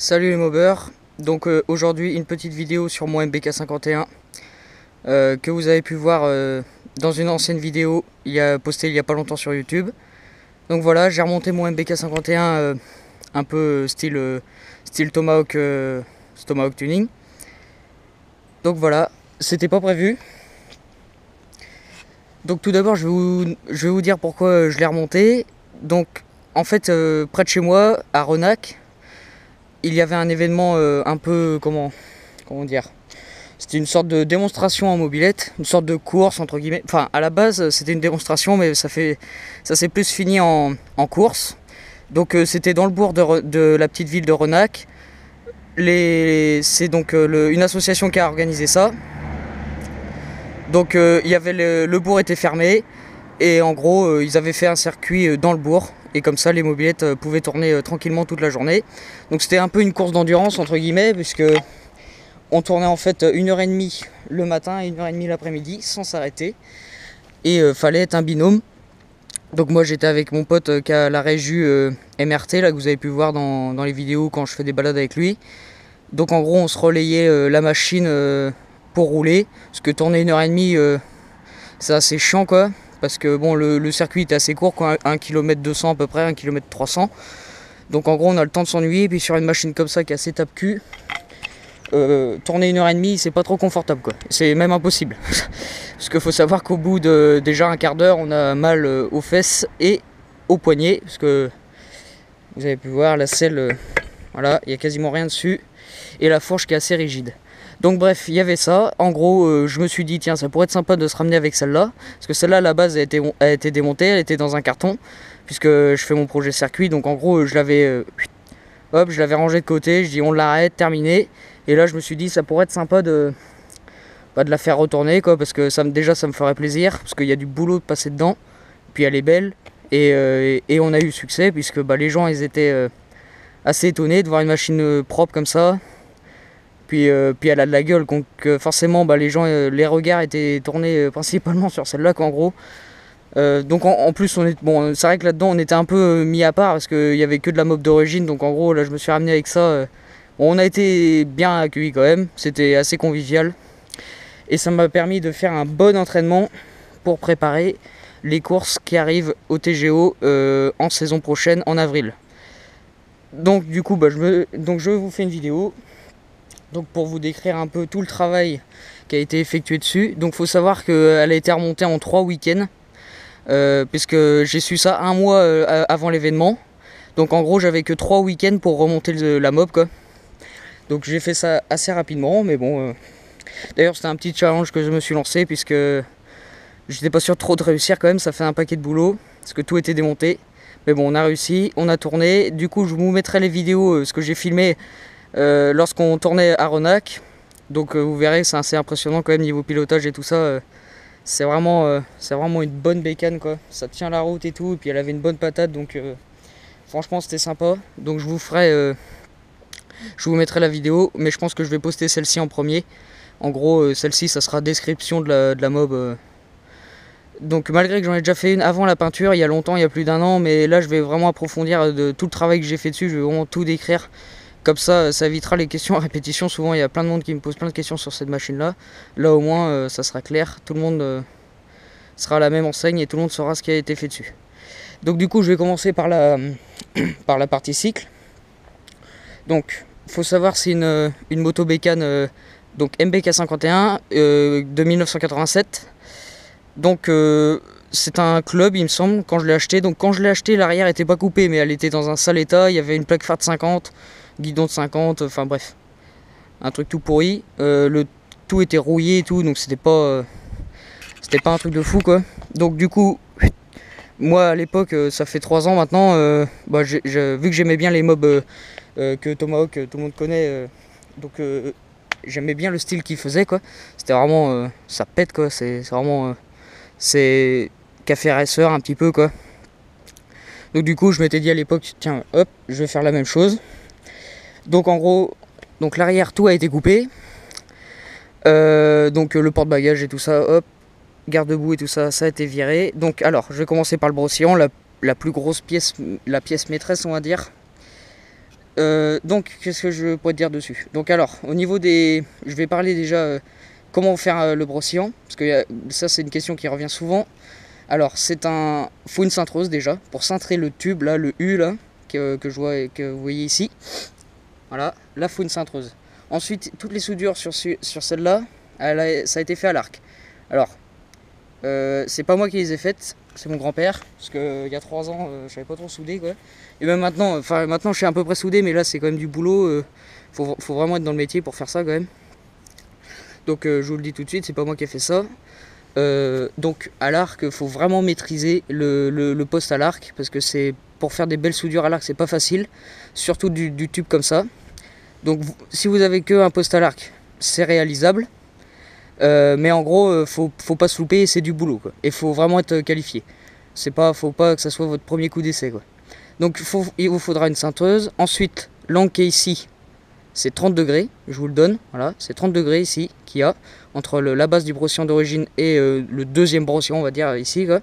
Salut les mobbers, donc aujourd'hui une petite vidéo sur mon MBK51 que vous avez pu voir dans une ancienne vidéo postée il y a pas longtemps sur YouTube. Donc voilà, j'ai remonté mon MBK51 un peu style Tomahawk, Tomahawk Tuning. Donc voilà, c'était pas prévu. Donc tout d'abord je vais vous dire pourquoi je l'ai remonté. Donc en fait près de chez moi, à Renac, il y avait un événement un peu, comment dire, c'était une sorte de démonstration en mobilette, une sorte de course entre guillemets. Enfin, à la base c'était une démonstration, mais ça s'est plus fini en course. Donc c'était dans le bourg de la petite ville de Renac. C'est donc une association qui a organisé ça. Donc il y avait le bourg était fermé et en gros ils avaient fait un circuit dans le bourg. Et comme ça les mobylettes pouvaient tourner tranquillement toute la journée. Donc c'était un peu une course d'endurance entre guillemets, puisque on tournait en fait 1h30 le matin et 1h30 l'après-midi sans s'arrêter. Et fallait être un binôme. Donc moi j'étais avec mon pote qui a la régie MRT là, que vous avez pu voir dans les vidéos quand je fais des balades avec lui. Donc en gros on se relayait la machine pour rouler. Parce que tourner 1h30 c'est assez chiant quoi. Parce que bon, le circuit est assez court, quoi, 1 km 200 à peu près, 1 km 300. Donc en gros on a le temps de s'ennuyer. Et puis sur une machine comme ça qui est assez tape-cul, tourner 1h30 c'est pas trop confortable quoi. C'est même impossible. Parce qu'il faut savoir qu'au bout de déjà un quart d'heure on a mal aux fesses et aux poignets. Parce que vous avez pu voir la selle, voilà, il n'y a quasiment rien dessus. Et la fourche qui est assez rigide. Donc bref, il y avait ça. En gros, je me suis dit, tiens, ça pourrait être sympa de se ramener avec celle-là. Parce que celle-là, à la base, elle a été démontée, elle était dans un carton. Puisque je fais mon projet circuit. Donc en gros, je l'avais rangée de côté. Je dis, on l'arrête, terminé. Et là, je me suis dit, ça pourrait être sympa de la faire retourner, quoi. Parce que déjà, ça me ferait plaisir. Parce qu'il y a du boulot de passer dedans. Puis elle est belle. Et on a eu succès. Puisque les gens, ils étaient assez étonnés de voir une machine propre comme ça. Puis elle a de la gueule, donc forcément les gens, les regards étaient tournés principalement sur celle-là qu'en gros. Donc en plus c'est vrai que là-dedans on était un peu mis à part parce qu'il y avait que de la mob d'origine, donc en gros là je me suis ramené avec ça. Bon, on a été bien accueillis quand même, c'était assez convivial. Et ça m'a permis de faire un bon entraînement pour préparer les courses qui arrivent au TGO en saison prochaine, en avril. Donc du coup je vous fais une vidéo. Donc pour vous décrire un peu tout le travail qui a été effectué dessus. Donc faut savoir qu'elle a été remontée en 3 week-ends. Puisque j'ai su ça un mois avant l'événement. Donc en gros j'avais que 3 week-ends pour remonter la mob quoi. Donc j'ai fait ça assez rapidement. Mais bon d'ailleurs c'était un petit challenge que je me suis lancé. Puisque j'étais pas sûr trop de réussir quand même. Ça fait un paquet de boulot. Parce que tout était démonté. Mais bon on a réussi, on a tourné. Du coup je vous mettrai les vidéos, ce que j'ai filmé lorsqu'on tournait à Renac. Donc vous verrez, c'est assez impressionnant quand même niveau pilotage et tout ça. C'est vraiment une bonne bécane quoi. Ça tient la route et tout, et puis elle avait une bonne patate, donc franchement c'était sympa. Donc je vous mettrai la vidéo, mais je pense que je vais poster celle-ci en premier. En gros celle-ci ça sera description de la mob. Donc malgré que j'en ai déjà fait une avant la peinture, il y a longtemps, il y a plus d'1 an, mais là je vais vraiment approfondir de tout le travail que j'ai fait dessus, je vais vraiment tout décrire. Comme ça évitera les questions à répétition. Souvent il y a plein de monde qui me pose plein de questions sur cette machine là. Là au moins ça sera clair, tout le monde sera à la même enseigne et tout le monde saura ce qui a été fait dessus. Donc du coup je vais commencer par la partie cycle. Donc il faut savoir c'est une moto bécane donc MBK51 de 1987. Donc c'est un club il me semble quand je l'ai acheté. Donc quand je l'ai acheté l'arrière était pas coupée mais elle était dans un sale état. Il y avait une plaque phare de 50, guidon de 50, enfin bref, un truc tout pourri. Le tout était rouillé et tout, donc c'était pas un truc de fou quoi. Donc du coup moi à l'époque ça fait 3 ans maintenant, vu que j'aimais bien les mobs que Tomahawk tout le monde connaît, donc j'aimais bien le style qu'il faisait quoi. C'était vraiment ça pète quoi, c'est vraiment c'est café racer un petit peu quoi. Donc du coup je m'étais dit à l'époque, tiens hop je vais faire la même chose. Donc en gros, donc l'arrière tout a été coupé. Donc le porte-bagages et tout ça, hop, garde-boue et tout ça, ça a été viré. Donc alors, je vais commencer par le brossillon, la plus grosse pièce, la pièce maîtresse on va dire. Donc qu'est-ce que je pourrais te dire dessus? Donc alors, au niveau des... Je vais parler déjà comment faire le brossillon, parce que ça c'est une question qui revient souvent. Alors faut une cintreuse déjà, pour cintrer le tube là, le U là, que je vois, que vous voyez ici. Voilà, là faut une cintreuse. Ensuite, toutes les soudures sur celle-là, ça a été fait à l'arc. Alors, c'est pas moi qui les ai faites, c'est mon grand-père, parce que il y a 3 ans, je savais pas trop souder quoi. Et même maintenant, maintenant je suis à peu près soudé, mais là c'est quand même du boulot. Faut vraiment être dans le métier pour faire ça quand même. Donc je vous le dis tout de suite, c'est pas moi qui ai fait ça. Donc à l'arc, faut vraiment maîtriser le poste à l'arc, parce que c'est pour faire des belles soudures à l'arc, c'est pas facile, surtout du tube comme ça. Donc si vous avez que un poste à l'arc, c'est réalisable. Mais en gros, faut pas se louper, c'est du boulot quoi. Et faut vraiment être qualifié. Faut pas que ça soit votre premier coup d'essai quoi. Donc il vous faudra une cintreuse. Ensuite, l'angle qui est ici, c'est 30 degrés, je vous le donne. Voilà, c'est 30 degrés ici qu'il y a entre la base du brossillon d'origine et le deuxième brossillon, on va dire ici quoi.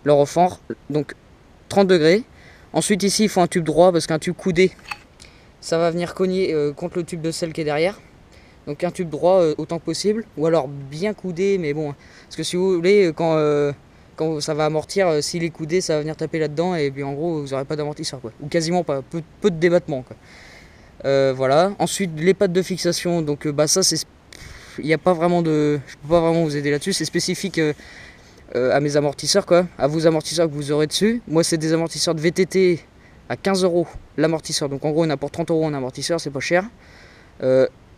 Le refort, donc 30 degrés. Ensuite ici, il faut un tube droit parce qu'un tube coudé, ça va venir cogner contre le tube de sel qui est derrière. Donc un tube droit autant que possible, ou alors bien coudé, mais bon, parce que si vous voulez, quand ça va amortir, s'il est coudé, ça va venir taper là-dedans, et puis en gros, vous n'aurez pas d'amortisseur, quoi, ou quasiment pas, peu de débattement, quoi. Voilà. Ensuite, les pattes de fixation, donc bah ça, il n'y a pas vraiment de, je peux pas vraiment vous aider là-dessus, c'est spécifique à mes amortisseurs, quoi, à vos amortisseurs que vous aurez dessus. Moi, c'est des amortisseurs de VTT à 15 € l'amortisseur, donc en gros, on a pour 30 € un amortisseur, c'est pas cher.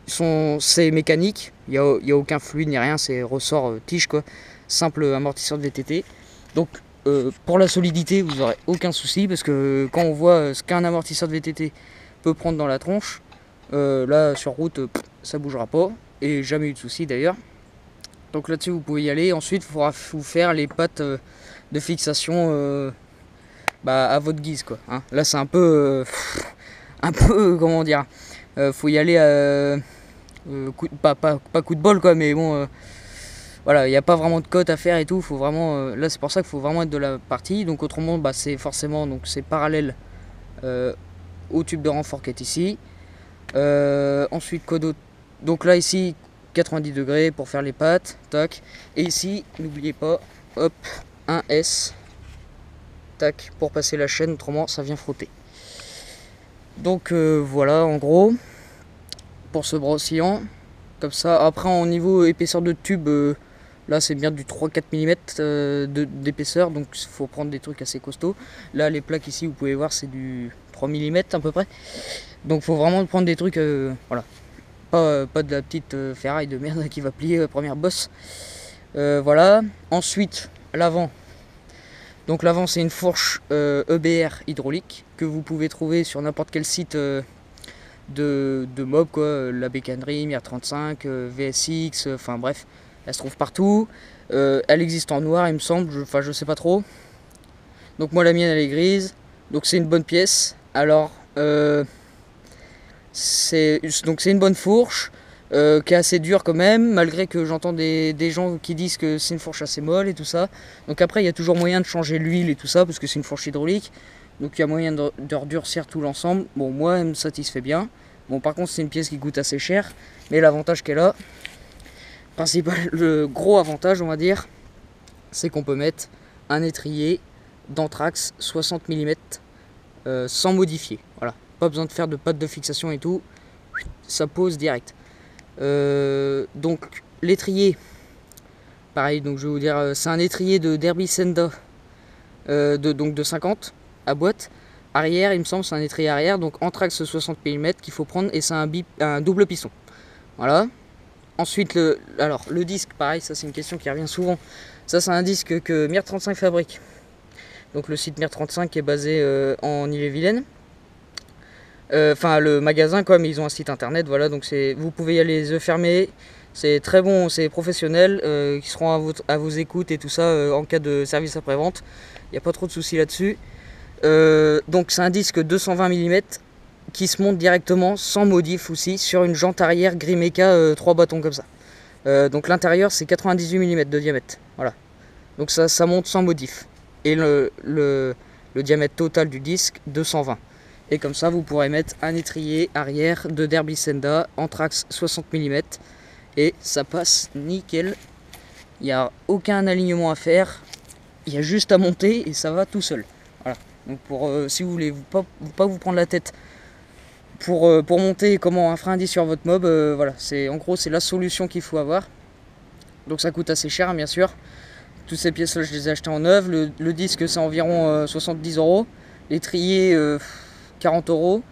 C'est mécanique, il n'y a aucun fluide ni rien, c'est ressort tige quoi, simple amortisseur de VTT. Donc pour la solidité vous n'aurez aucun souci, parce que quand on voit ce qu'un amortisseur de VTT peut prendre dans la tronche, là sur route ça bougera pas, et jamais eu de souci d'ailleurs. Donc là-dessus vous pouvez y aller. Ensuite il faudra vous faire les pattes de fixation à votre guise quoi, hein. Là c'est un peu comment dire, faut y aller pas coup de bol quoi, mais bon voilà, il n'y a pas vraiment de cote à faire et tout, faut vraiment là c'est pour ça qu'il faut vraiment être de la partie. Donc autrement c'est forcément, donc c'est parallèle au tube de renfort qui est ici. Ensuite donc là ici 90 degrés pour faire les pattes, tac, et ici n'oubliez pas, hop, un S, tac, pour passer la chaîne, autrement ça vient frotter. Donc voilà en gros pour ce brossillon comme ça. Après en niveau épaisseur de tube, là c'est bien du 3-4 mm d'épaisseur, donc il faut prendre des trucs assez costauds. Là les plaques ici vous pouvez voir c'est du 3 mm à peu près, donc faut vraiment prendre des trucs voilà, pas de la petite ferraille de merde qui va plier la première bosse. Voilà. Ensuite l'avant, donc l'avant c'est une fourche EBR hydraulique que vous pouvez trouver sur n'importe quel site de mob quoi, la bécannerie, MIR35, VSX, enfin bref, elle se trouve partout. Elle existe en noir il me semble, je sais pas trop. Donc moi la mienne elle est grise, donc c'est une bonne pièce. Alors c'est une bonne fourche qui est assez dure quand même, malgré que j'entends des gens qui disent que c'est une fourche assez molle et tout ça. Donc après il y a toujours moyen de changer l'huile et tout ça, parce que c'est une fourche hydraulique, donc il y a moyen de redurcir tout l'ensemble. Bon moi elle me satisfait bien. Bon par contre c'est une pièce qui coûte assez cher, mais l'avantage qu'elle a, le gros avantage on va dire, c'est qu'on peut mettre un étrier d'Anthrax 60 mm sans modifier. Voilà, pas besoin de faire de pattes de fixation et tout, ça pose direct. Donc l'étrier, pareil, donc je vais vous dire, c'est un étrier de Derby Senda de 50 à boîte. Arrière, il me semble, c'est un étrier arrière, donc Anthrax 60 mm qu'il faut prendre, et c'est un double piston. Voilà. Ensuite, le disque, pareil, ça c'est une question qui revient souvent. Ça c'est un disque que MIR35 fabrique. Donc le site MIR35 est basé en Ille-et-Vilaine. Enfin le magasin quoi, mais ils ont un site internet, voilà, donc vous pouvez y aller les yeux fermés. C'est très bon, c'est professionnel, qui seront à vos écoutes et tout ça en cas de service après-vente. Il n'y a pas trop de soucis là-dessus. Donc c'est un disque 220 mm qui se monte directement sans modif aussi sur une jante arrière Grimeca 3 bâtons comme ça. Donc l'intérieur c'est 98 mm de diamètre, voilà. Donc ça monte sans modif. Et le diamètre total du disque 220. Et comme ça vous pourrez mettre un étrier arrière de Derby Senda Anthrax 60 mm et ça passe nickel. Il n'y a aucun alignement à faire, il y a juste à monter et ça va tout seul. Voilà. Donc si vous voulez pas vous prendre la tête pour monter comment un frein à disque sur votre mob, voilà, en gros c'est la solution qu'il faut avoir. Donc ça coûte assez cher, hein, bien sûr. Toutes ces pièces là je les ai achetées en neuf. Le disque c'est environ 70 €. L'étrier 40 €.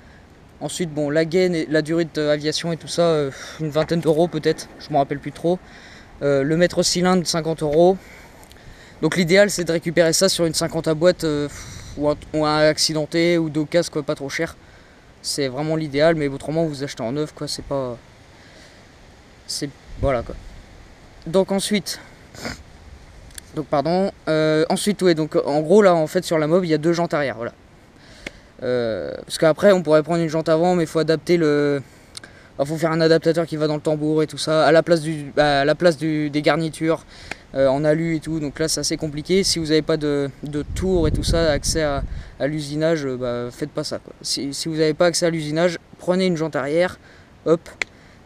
Ensuite bon, la gaine et la durée d'aviation et tout ça, une vingtaine d'euros peut-être, je me rappelle plus trop. Le mètre cylindre 50 €. Donc l'idéal c'est de récupérer ça sur une 50 à boîte ou un accidenté ou deux casques pas trop cher. C'est vraiment l'idéal, mais autrement vous achetez en neuf quoi, c'est pas. Voilà quoi. Donc ensuite. Ensuite ouais, donc en gros là en fait sur la mob il y a deux jantes arrière, voilà. Parce qu'après on pourrait prendre une jante avant, mais il faut adapter faut faire un adaptateur qui va dans le tambour et tout ça, à la place des garnitures en alu et tout, donc là c'est assez compliqué. Si vous n'avez pas de tour et tout ça, accès à l'usinage, faites pas ça quoi. Si vous n'avez pas accès à l'usinage, prenez une jante arrière, hop,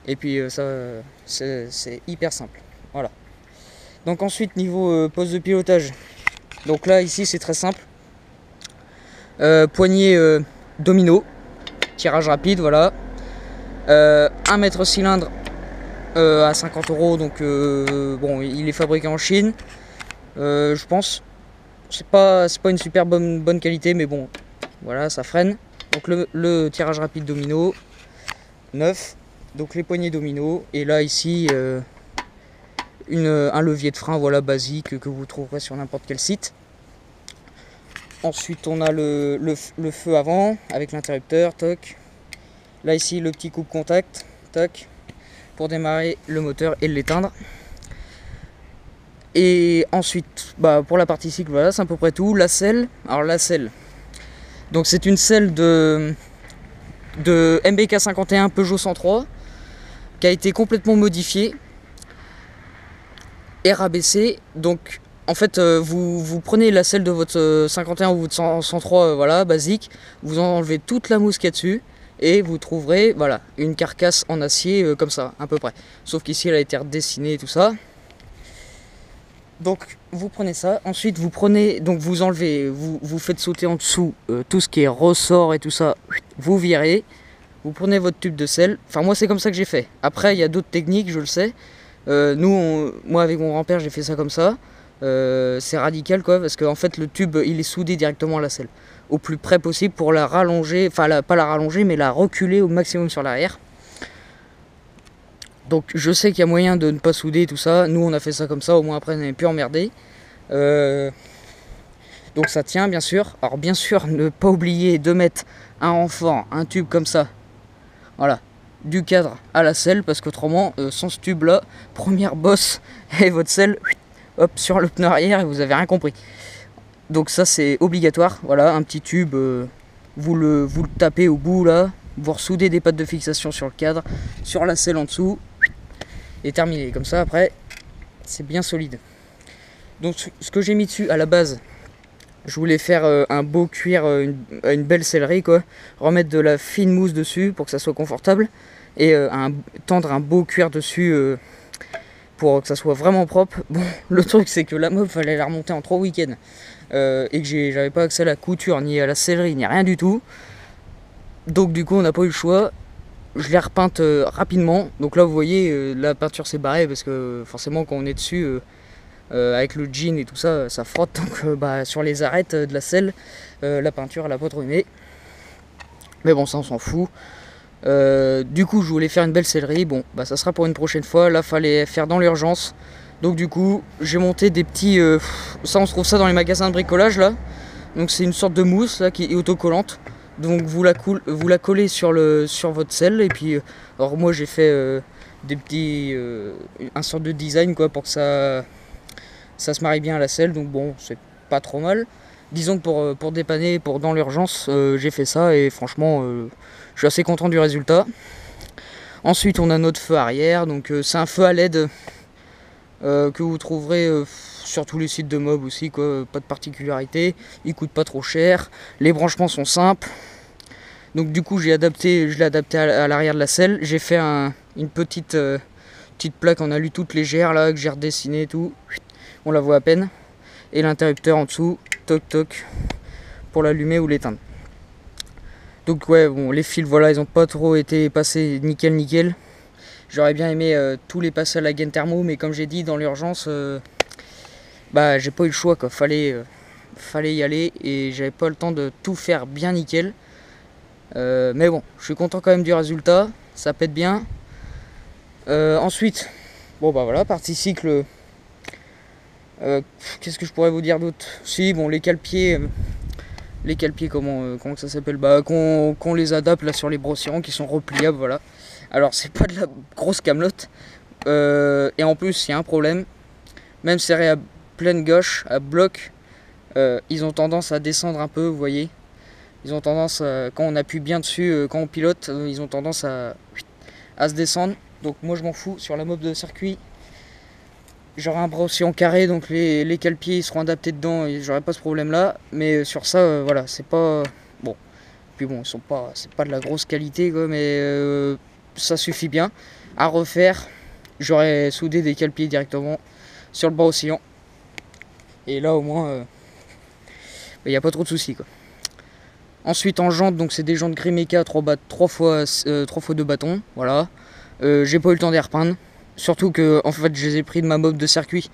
et puis ça c'est hyper simple, voilà. Donc ensuite niveau poste de pilotage, donc là ici c'est très simple, poignée domino, tirage rapide, voilà. 1 mètre cylindre à 50 €, donc bon il est fabriqué en Chine, je pense. C'est pas une super bonne qualité, mais bon voilà, ça freine. Donc le tirage rapide domino neuf, donc les poignées domino, et là ici un levier de frein, voilà, basique que vous trouverez sur n'importe quel site. Ensuite on a le feu avant avec l'interrupteur, toc. Là ici le petit coupe contact, toc, pour démarrer le moteur et l'éteindre. Et ensuite pour la partie cycle, voilà, c'est à peu près tout. La selle, alors la selle, donc c'est une selle de MBK 51 Peugeot 103 qui a été complètement modifiée et rabaissée. Donc en fait vous prenez la selle de votre 51 ou votre 103 voilà, basique, vous enlevez toute la mousse qu'il y a dessus et vous trouverez voilà une carcasse en acier comme ça à peu près, sauf qu'ici elle a été redessinée et tout ça. Donc vous prenez ça, ensuite vous prenez, donc vous enlevez, vous faites sauter en dessous tout ce qui est ressort et tout ça, vous virez, vous prenez votre tube de sel. Enfin moi c'est comme ça que j'ai fait. Après il y a d'autres techniques, je le sais. Moi avec mon grand-père j'ai fait ça comme ça. C'est radical quoi, parce qu'en fait le tube il est soudé directement à la selle, au plus près possible pour la rallonger, enfin pas la rallonger mais la reculer au maximum sur l'arrière. Donc je sais qu'il y a moyen de ne pas souder tout ça, nous on a fait ça comme ça, au moins après on n'est plus emmerdé. Donc ça tient bien sûr. Alors bien sûr ne pas oublier de mettre un renfort, un tube comme ça, voilà, du cadre à la selle, parce qu'autrement sans ce tube là, première bosse et votre selle hop sur le pneu arrière et vous avez rien compris. Donc ça c'est obligatoire, voilà, un petit tube, vous le tapez au bout là, vous ressoudez des pattes de fixation sur le cadre, sur la selle en dessous, et terminé. Comme ça après c'est bien solide. Donc ce que j'ai mis dessus à la base, je voulais faire un beau cuir, une belle sellerie quoi, remettre de la fine mousse dessus pour que ça soit confortable, et tendre un beau cuir dessus pour que ça soit vraiment propre. Bon, le truc c'est que la mob fallait la remonter en 3 week-ends et que j'avais pas accès à la couture ni à la sellerie ni rien du tout. Donc du coup on n'a pas eu le choix. Je l'ai repeinte rapidement. Donc là vous voyez la peinture s'est barrée parce que forcément quand on est dessus avec le jean et tout ça, ça frotte. Donc sur les arêtes de la selle, la peinture elle a pas trop aimé. Mais bon ça on s'en fout. Du coup je voulais faire une belle sellerie, bon ça sera pour une prochaine fois. Là fallait faire dans l'urgence, donc du coup j'ai monté des petits ça on se trouve ça dans les magasins de bricolage là, donc c'est une sorte de mousse là qui est autocollante, donc vous la collez sur votre selle, et puis alors moi j'ai fait des petits un sorte de design quoi pour que ça se marie bien à la selle, donc bon c'est pas trop mal. Disons que pour dépanner, dans l'urgence, j'ai fait ça et franchement je suis assez content du résultat. Ensuite on a notre feu arrière, donc c'est un feu à LED que vous trouverez sur tous les sites de mob aussi quoi, pas de particularité, il coûte pas trop cher, les branchements sont simples. Donc du coup je l'ai adapté à l'arrière de la selle. J'ai fait une petite plaque en alu toute légère là, que j'ai redessiné et tout. On la voit à peine. Et l'interrupteur en dessous, toc toc, pour l'allumer ou l'éteindre. Donc ouais, bon, les fils, voilà, ils ont pas trop été passés nickel. J'aurais bien aimé tous les passer à la gaine thermo, mais comme j'ai dit, dans l'urgence, bah j'ai pas eu le choix quoi. Fallait y aller et j'avais pas le temps de tout faire bien nickel. Mais bon, je suis content quand même du résultat, ça pète bien. Ensuite, bon bah voilà, partie cycle. Qu'est-ce que je pourrais vous dire d'autre? Si, bon, les cale-pieds, comment que ça s'appelle? Bah, qu'on les adapte là sur les brossirons qui sont repliables, voilà. Alors, c'est pas de la grosse camelote. Et en plus, il y a un problème. Même serré à pleine gauche, à bloc, ils ont tendance à descendre un peu, vous voyez. Ils ont tendance, quand on appuie bien dessus, quand on pilote, ils ont tendance à se descendre. Donc, moi, je m'en fous. Sur la mob de circuit, j'aurai un brossillon carré, donc les cale-pieds seront adaptés dedans et j'aurai pas ce problème là. Mais sur ça, voilà, c'est pas bon. Puis bon, c'est pas de la grosse qualité quoi, mais ça suffit bien. À refaire, j'aurais soudé des cale-pieds directement sur le brossillon. Et là au moins, il n'y a pas trop de soucis quoi. Ensuite en jantes, donc c'est des jantes Grimeca 3 fois 2 bâtons, voilà. J'ai pas eu le temps d'y repeindre. Surtout que en fait je les ai pris de ma mob de circuit.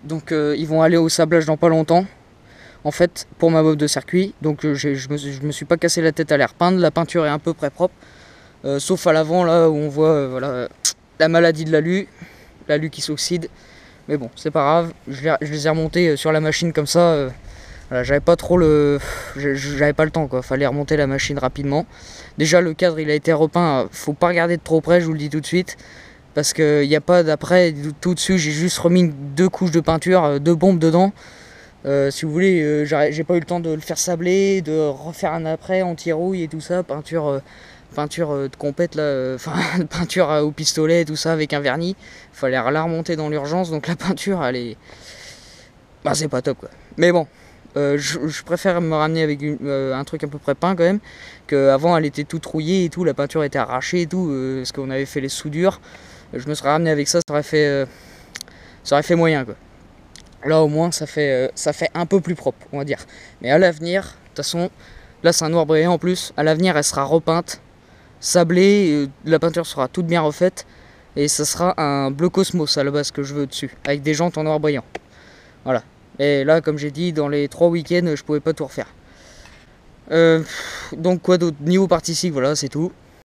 Donc ils vont aller au sablage dans pas longtemps. En fait pour ma mob de circuit. Donc je me suis pas cassé la tête à les repeindre. La peinture est à peu près propre. Sauf à l'avant là où on voit voilà, la maladie de l'alu. L'alu qui s'oxyde. Mais bon c'est pas grave. Je les ai remontés sur la machine comme ça. Voilà, j'avais pas le temps quoi. Fallait remonter la machine rapidement. Déjà le cadre il a été repeint. Faut pas regarder de trop près, je vous le dis tout de suite. Parce qu'il n'y a pas d'après, tout dessus, j'ai juste remis 2 couches de peinture, 2 bombes dedans. Si vous voulez, j'ai pas eu le temps de le faire sabler, de refaire un après anti-rouille et tout ça, peinture de compète là, peinture au pistolet et tout ça avec un vernis. Fallait la remonter dans l'urgence, donc la peinture elle est, bah c'est pas top quoi. Mais bon, je préfère me ramener avec un truc à peu près peint quand même, qu'avant elle était toute rouillée et tout, la peinture était arrachée et tout, parce qu'on avait fait les soudures. Je me serais ramené avec ça, ça aurait fait moyen quoi. Là au moins ça fait un peu plus propre on va dire. Mais à l'avenir, de toute façon, là c'est un noir brillant en plus, à l'avenir elle sera repeinte, sablée, la peinture sera toute bien refaite et ça sera un bleu Cosmos à la base que je veux dessus, avec des jantes en noir brillant. Voilà. Et là comme j'ai dit, dans les 3 week-ends je pouvais pas tout refaire. Donc quoi d'autre? Niveau partie cycle, voilà c'est tout.